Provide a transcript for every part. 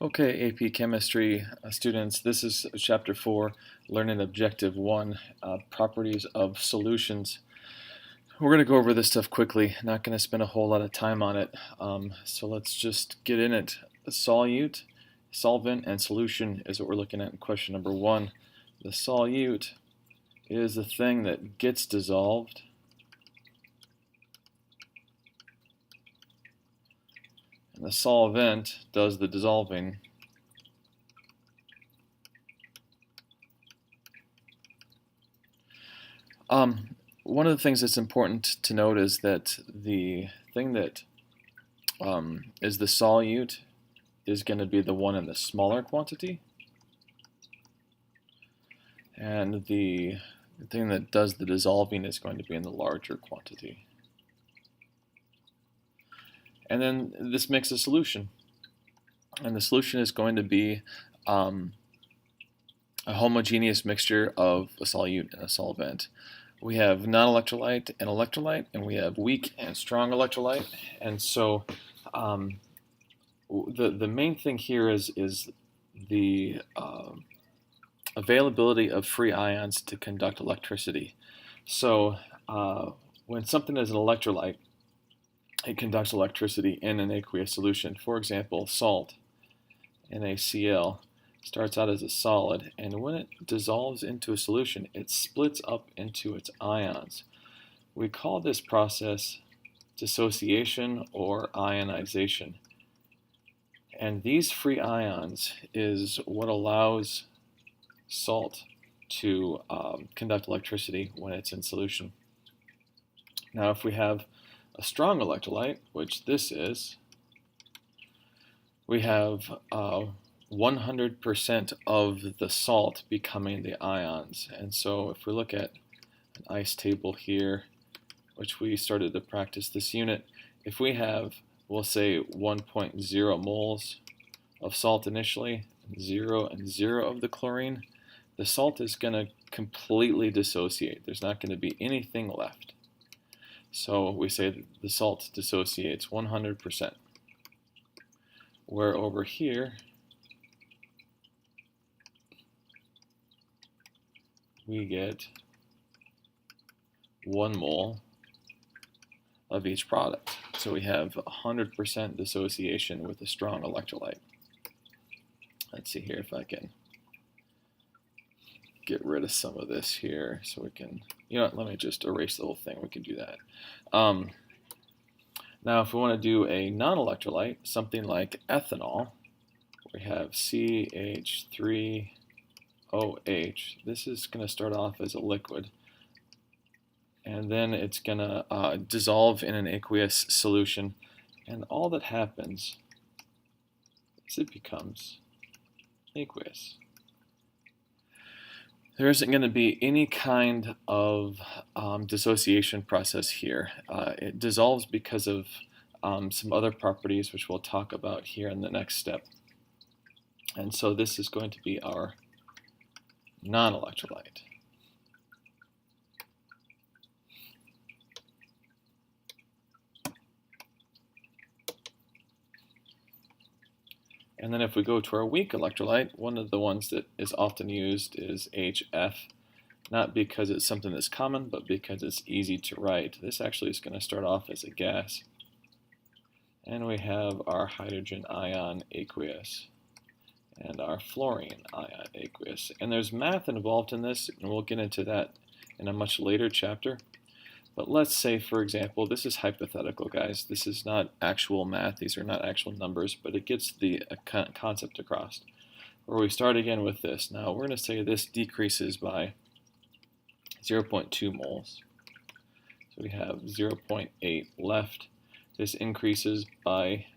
Okay, AP Chemistry students, this is Chapter 4, Learning Objective 1, Properties of Solutions. We're going to go over this stuff quickly, not going to spend a whole lot of time on it, so let's just get in it. Solute, solvent, and solution is what we're looking at in question number 1. The solute is the thing that gets dissolved, and the solvent does the dissolving. One of the things that's important to note is that the thing that is the solute is going to be the one in the smaller quantity, and the thing that does the dissolving is going to be in the larger quantity. And then this makes a solution, and the solution is going to be a homogeneous mixture of a solute and a solvent. We have non-electrolyte and electrolyte, and we have weak and strong electrolyte. And so the main thing here is the availability of free ions to conduct electricity. So when something is an electrolyte, it conducts electricity in an aqueous solution. For example, salt, NaCl, starts out as a solid, and when it dissolves into a solution, it splits up into its ions. We call this process dissociation or ionization. And these free ions is what allows salt to conduct electricity when it's in solution. Now, if we have a strong electrolyte, which this is, we have 100% of the salt becoming the ions. And so if we look at an ice table here, which we started to practice this unit, if we have, we'll say 1.0 moles of salt initially, 0 and 0 of the chlorine, the salt is going to completely dissociate. There's not going to be anything left. So we say that the salt dissociates 100%. Where over here, we get 1 mole of each product. So we have 100% dissociation with a strong electrolyte. Let's see here if I can get rid of some of this here so we can, let me just erase the whole thing. We can do that. Now if we want to do a non-electrolyte, something like ethanol, we have CH3OH. This is going to start off as a liquid, and then it's going to dissolve in an aqueous solution, and all that happens is it becomes aqueous. There isn't going to be any kind of dissociation process here. It dissolves because of some other properties which we'll talk about here in the next step. And so this is going to be our non-electrolyte. And then if we go to our weak electrolyte, one of the ones that is often used is HF, not because it's something that's common, but because it's easy to write. This actually is going to start off as a gas. And we have our hydrogen ion aqueous and our fluorine ion aqueous. And there's math involved in this, and we'll get into that in a much later chapter. But let's say, for example, this is hypothetical, guys. This is not actual math. These are not actual numbers, but it gets the concept across. Where we start again with this. Now, we're going to say this decreases by 0.2 moles. So we have 0.8 left. This increases by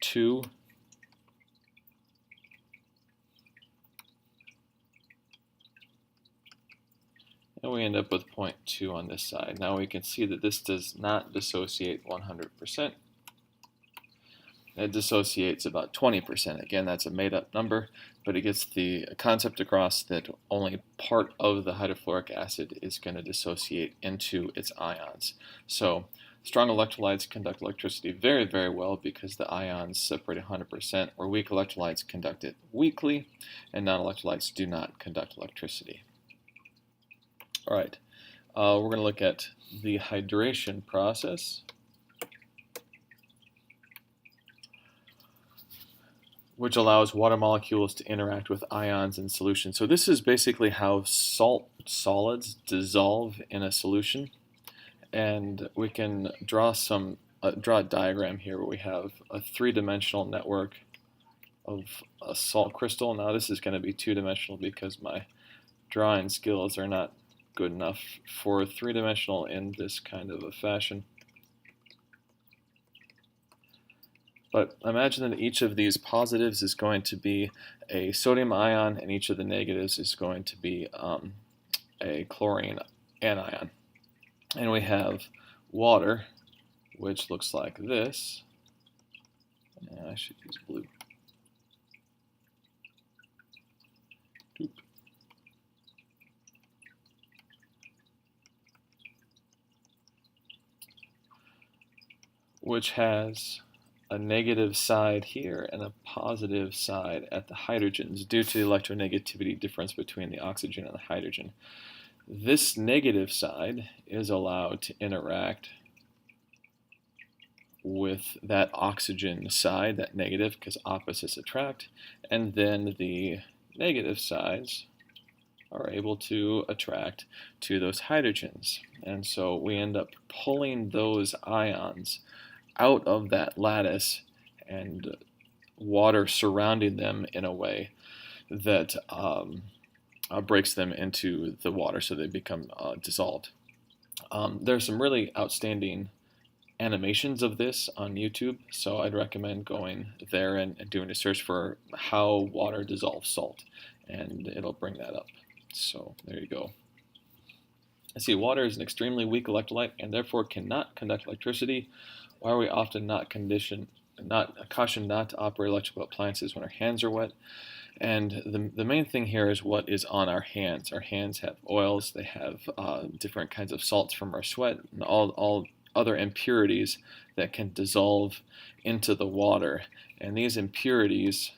2. And we end up with 0.2 on this side. Now we can see that this does not dissociate 100%. It dissociates about 20%. Again, that's a made-up number, but it gets the concept across that only part of the hydrofluoric acid is going to dissociate into its ions. So Strong electrolytes conduct electricity very, very well because the ions separate 100%, where weak electrolytes conduct it weakly, and non-electrolytes do not conduct electricity. All right, we're going to look at the hydration process, which allows water molecules to interact with ions in solution. So this is basically how solids dissolve in a solution. And we can draw a diagram here where we have a three-dimensional network of a salt crystal. Now this is going to be two-dimensional because my drawing skills are not good enough for three-dimensional in this kind of a fashion. But imagine that each of these positives is going to be a sodium ion, and each of the negatives is going to be a chlorine anion. And we have water, which looks like this. I should use blue. Doop. Which has a negative side here and a positive side at the hydrogens due to the electronegativity difference between the oxygen and the hydrogen. This negative side is allowed to interact with that oxygen side, that negative, because opposites attract, and then the negative sides are able to attract to those hydrogens. And so we end up pulling those ions out of that lattice and water surrounding them in a way that breaks them into the water so they become dissolved. There's some really outstanding animations of this on YouTube, so I'd recommend going there and doing a search for how water dissolves salt, and it'll bring that up. So there you go. I see water is an extremely weak electrolyte and therefore cannot conduct electricity. Why are we often cautioned not to operate electrical appliances when our hands are wet? And the main thing here is what is on our hands. Our hands have oils, they have different kinds of salts from our sweat, and all other impurities that can dissolve into the water. And these impurities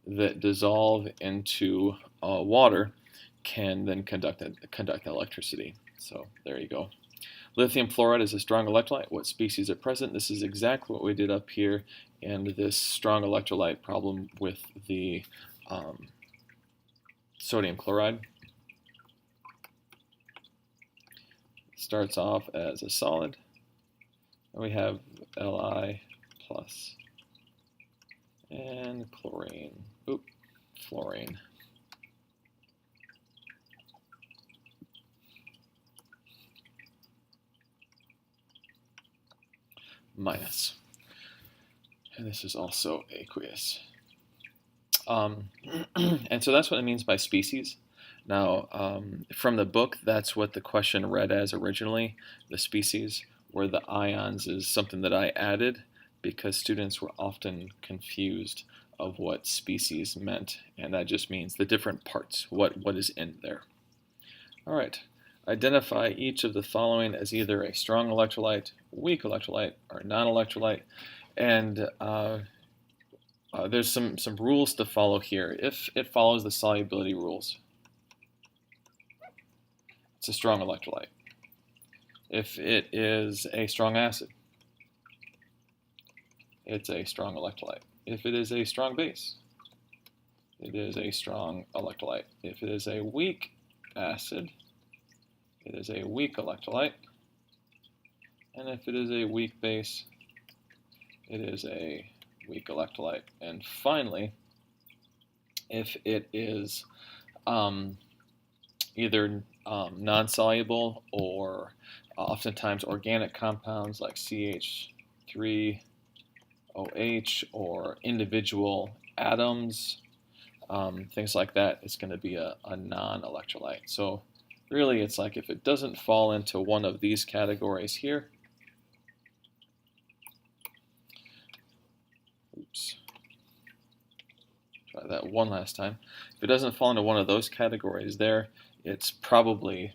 that dissolve into water can then conduct electricity. So there you go. Lithium fluoride is a strong electrolyte. What species are present? This is exactly what we did up here in this strong electrolyte problem with the sodium chloride. Starts off as a solid. And we have Li plus and fluorine. Minus. And this is also aqueous. And so that's what it means by species. Now, from the book, that's what the question read as originally, the species, where the ions is something that I added because students were often confused of what species meant, and that just means the different parts, what is in there. All right. Identify each of the following as either a strong electrolyte, weak electrolyte, or non-electrolyte. And there's some rules to follow here. If it follows the solubility rules, it's a strong electrolyte. If it is a strong acid, it's a strong electrolyte. If it is a strong base, it is a strong electrolyte. If it is a weak acid, it is a weak electrolyte, and if it is a weak base, it is a weak electrolyte. And finally, if it is either non-soluble or oftentimes organic compounds like CH3OH or individual atoms, things like that, it's going to be a non-electrolyte. So really, it's like if it doesn't fall into one of these categories here, try that one last time. If it doesn't fall into one of those categories there, it's probably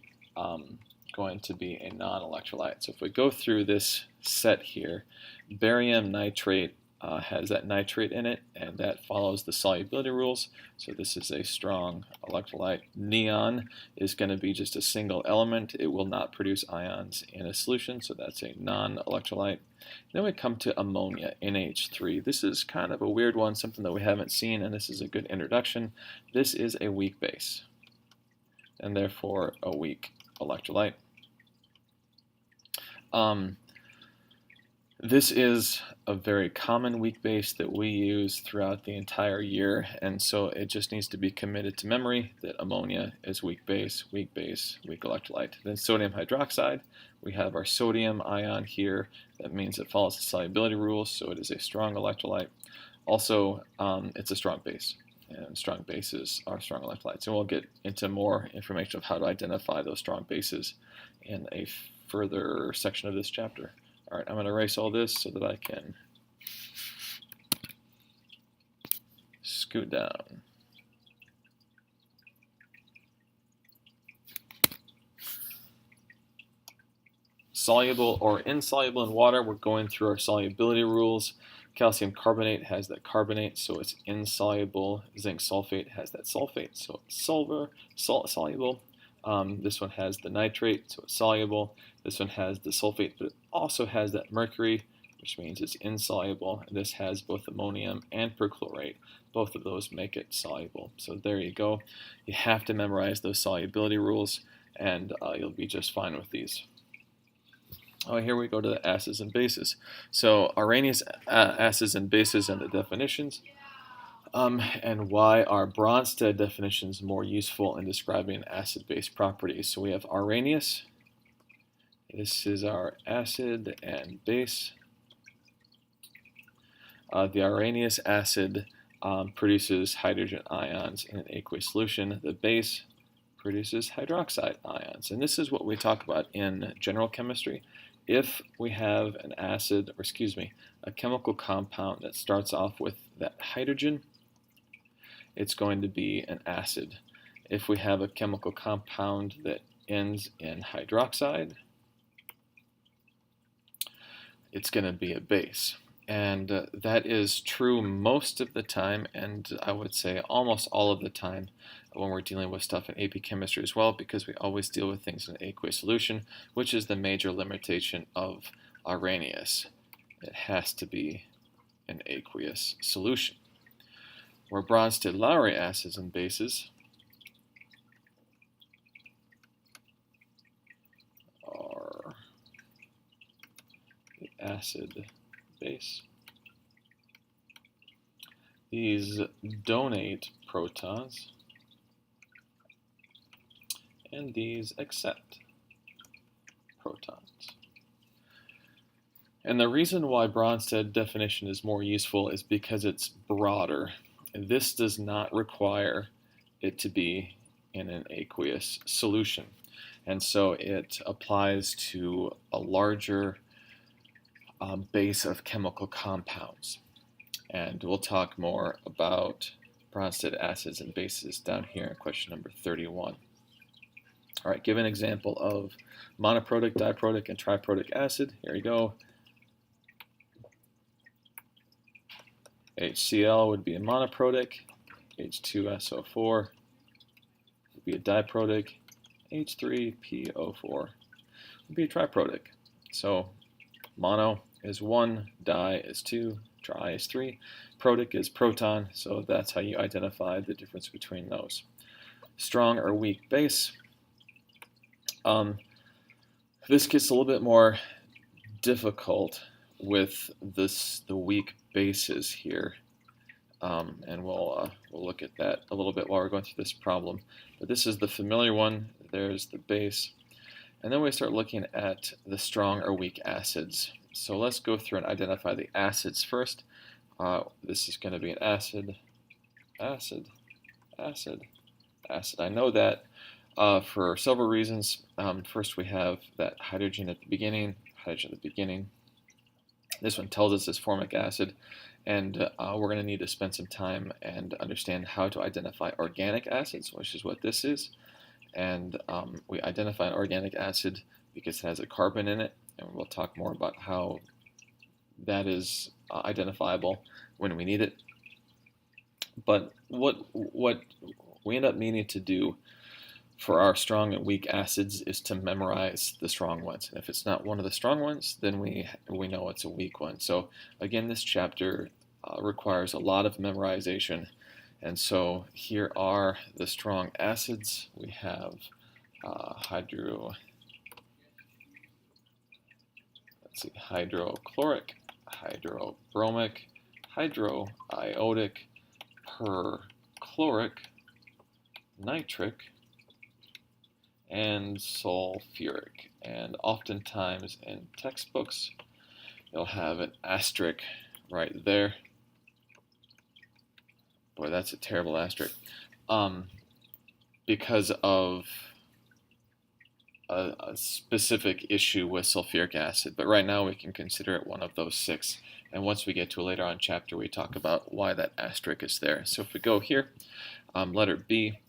going to be a non-electrolyte. So if we go through this set here, barium nitrate has that nitrate in it, and that follows the solubility rules. So this is a strong electrolyte. Neon is going to be just a single element. It will not produce ions in a solution, so that's a non-electrolyte. Then we come to ammonia, NH3. This is kind of a weird one, something that we haven't seen, and this is a good introduction. This is a weak base, and therefore a weak electrolyte. This is a very common weak base that we use throughout the entire year, and so it just needs to be committed to memory that ammonia is weak base, weak electrolyte. Then sodium hydroxide, we have our sodium ion here. That means it follows the solubility rules, so it is a strong electrolyte. Also, it's a strong base, and strong bases are strong electrolytes. And we'll get into more information of how to identify those strong bases in a further section of this chapter. All right, I'm going to erase all this so that I can scoot down. Soluble or insoluble in water, we're going through our solubility rules. Calcium carbonate has that carbonate, so it's insoluble. Zinc sulfate has that sulfate, so it's soluble. This one has the nitrate, so it's soluble. This one has the sulfate, but it also has that mercury, which means it's insoluble. And this has both ammonium and perchlorate. Both of those make it soluble. So there you go. You have to memorize those solubility rules, and you'll be just fine with these. Here we go to the acids and bases. So Arrhenius acids and bases and the definitions. And why are Bronsted definitions more useful in describing acid-base properties? So we have Arrhenius. This is our acid and base. The Arrhenius acid produces hydrogen ions in an aqueous solution. The base produces hydroxide ions. And this is what we talk about in general chemistry. If we have an acid, or excuse me, a chemical compound that starts off with that hydrogen, it's going to be an acid. If we have a chemical compound that ends in hydroxide, it's going to be a base. And that is true most of the time, and I would say almost all of the time when we're dealing with stuff in AP chemistry as well, because we always deal with things in an aqueous solution, which is the major limitation of Arrhenius. It has to be an aqueous solution. Where Bronsted-Lowry acids and bases are the acid base. These donate protons, and these accept protons. And the reason why Bronsted definition is more useful is because it's broader. This does not require it to be in an aqueous solution. And so it applies to a larger base of chemical compounds. And we'll talk more about Bronsted acids and bases down here in question number 31. All right, give an example of monoprotic, diprotic, and triprotic acid. Here we go. HCl would be a monoprotic, H2SO4 would be a diprotic, H3PO4 would be a triprotic. So mono is 1, di is 2, tri is 3, protic is proton, so that's how you identify the difference between those. Strong or weak base. This gets a little bit more difficult with the weak bases here, and we'll look at that a little bit while we're going through this problem. But this is the familiar one. There's the base, and then we start looking at the strong or weak acids. So let's go through and identify the acids first. This is going to be an acid, acid, acid, acid. I know that for several reasons. First, we have that hydrogen at the beginning, hydrogen at the beginning. This one tells us it's formic acid, and we're going to need to spend some time and understand how to identify organic acids, which is what this is. and we identify an organic acid because it has a carbon in it, and we'll talk more about how that is identifiable when we need it. But what we end up needing to do for our strong and weak acids is to memorize the strong ones. And if it's not one of the strong ones, then we know it's a weak one. So again, this chapter requires a lot of memorization. And so here are the strong acids. We have hydrochloric, hydrobromic, hydroiodic, perchloric, nitric, and sulfuric. And oftentimes in textbooks, you'll have an asterisk right there. Boy, that's a terrible asterisk. Because of a specific issue with sulfuric acid. But right now we can consider it one of those 6. And once we get to a later on chapter, we talk about why that asterisk is there. So if we go here, letter B,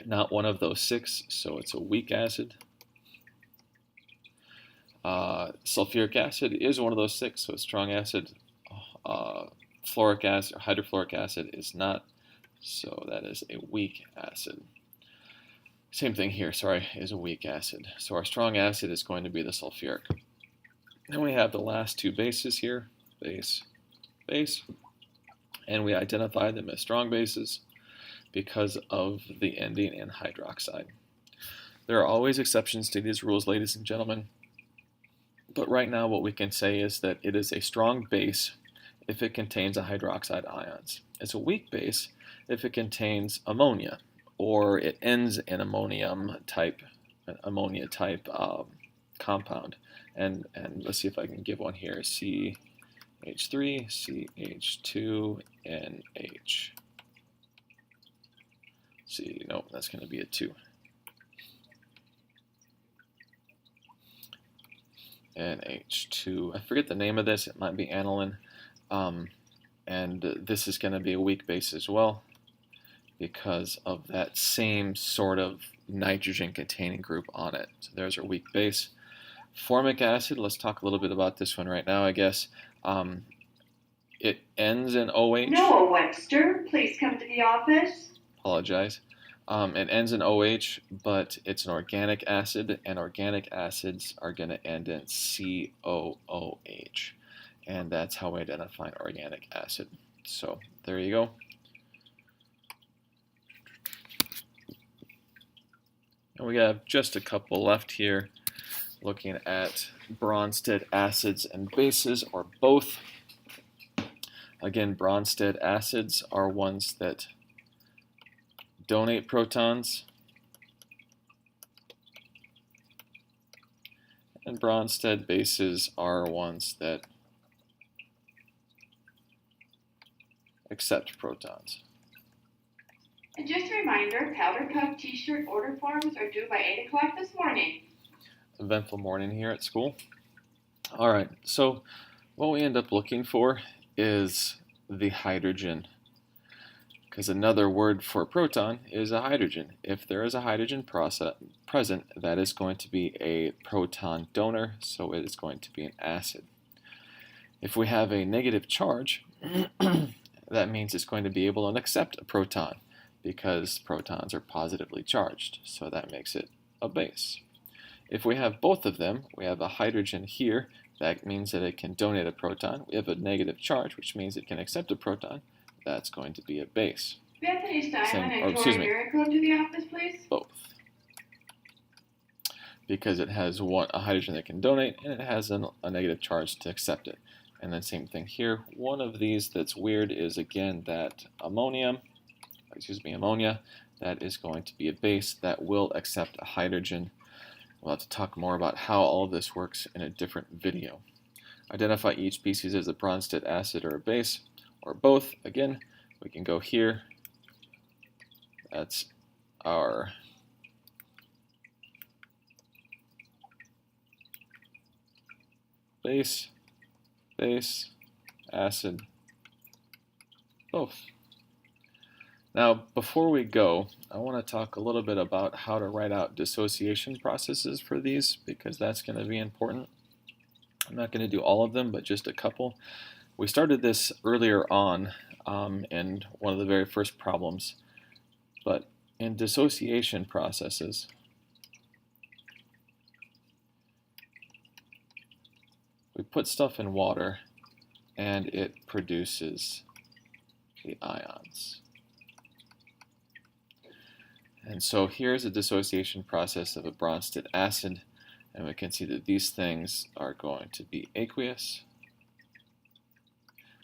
not one of those 6, so it's a weak acid. Sulfuric acid is one of those 6, so it's strong acid. Fluoric acid or hydrofluoric acid is not, so that is a weak acid. Same thing here, is a weak acid. So our strong acid is going to be the sulfuric. Then we have the last 2 bases here, base, base, and we identify them as strong bases because of the ending in hydroxide. There are always exceptions to these rules, ladies and gentlemen, but right now what we can say is that it is a strong base if it contains a hydroxide ions. It's a weak base if it contains ammonia, or it ends in ammonia type compound. And let's see if I can give one here. CH3, CH2NH. See, nope, that's going to be a 2. NH2. I forget the name of this. It might be aniline. And this is going to be a weak base as well, because of that same sort of nitrogen-containing group on it. So there's our weak base. Formic acid, let's talk a little bit about this one right now, I guess. It ends in OH. Noah Webster, please come to the office. Apologize. It ends in OH, but it's an organic acid, and organic acids are going to end in COOH. And that's how we identify an organic acid. So there you go. And we have just a couple left here, looking at Bronsted acids and bases, or both. Again, Bronsted acids are ones that donate protons, and Bronsted bases are ones that accept protons. And just a reminder, Powder Puff t-shirt order forms are due by 8 o'clock this morning. Eventful morning here at school. Alright, so what we end up looking for is the hydrogen, because another word for proton is a hydrogen. If there is a hydrogen present, that is going to be a proton donor, so it is going to be an acid. If we have a negative charge, that means it's going to be able to accept a proton, because protons are positively charged, so that makes it a base. If we have both of them, we have a hydrogen here, that means that it can donate a proton. We have a negative charge, which means it can accept a proton. That's going to be a base. Bethany Steinman and Tori Miracle to the office, please. Both. Because it has a hydrogen that can donate, and it has a negative charge to accept it. And then same thing here. One of these that's weird is, again, that ammonia, that is going to be a base that will accept a hydrogen. We'll have to talk more about how all of this works in a different video. Identify each species as a Bronsted acid or a base, or both. Again, we can go here. That's our base, acid, both. Now, before we go, I want to talk a little bit about how to write out dissociation processes for these, because that's going to be important. I'm not going to do all of them, but just a couple. We started this earlier on in one of the very first problems, but in dissociation processes, we put stuff in water and it produces the ions. And so here's a dissociation process of a Bronsted acid, and we can see that these things are going to be aqueous.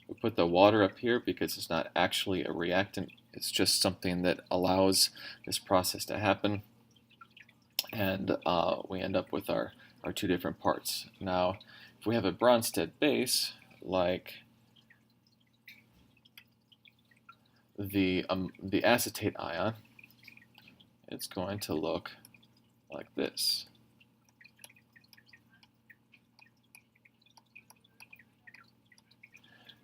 We put the water up here because it's not actually a reactant, it's just something that allows this process to happen, and we end up with our two different parts. Now, if we have a Bronsted base, like the acetate ion, it's going to look like this.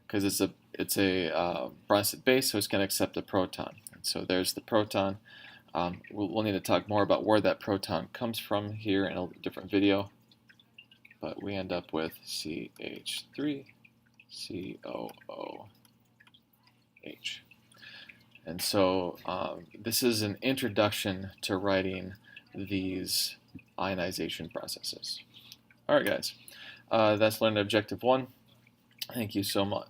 Because it's a Bronsted base, so it's going to accept a proton. And so there's the proton. We'll need to talk more about where that proton comes from here in a different video. But we end up with CH3, COOH. And so this is an introduction to writing these ionization processes. All right, guys. That's learned objective 1. Thank you so much.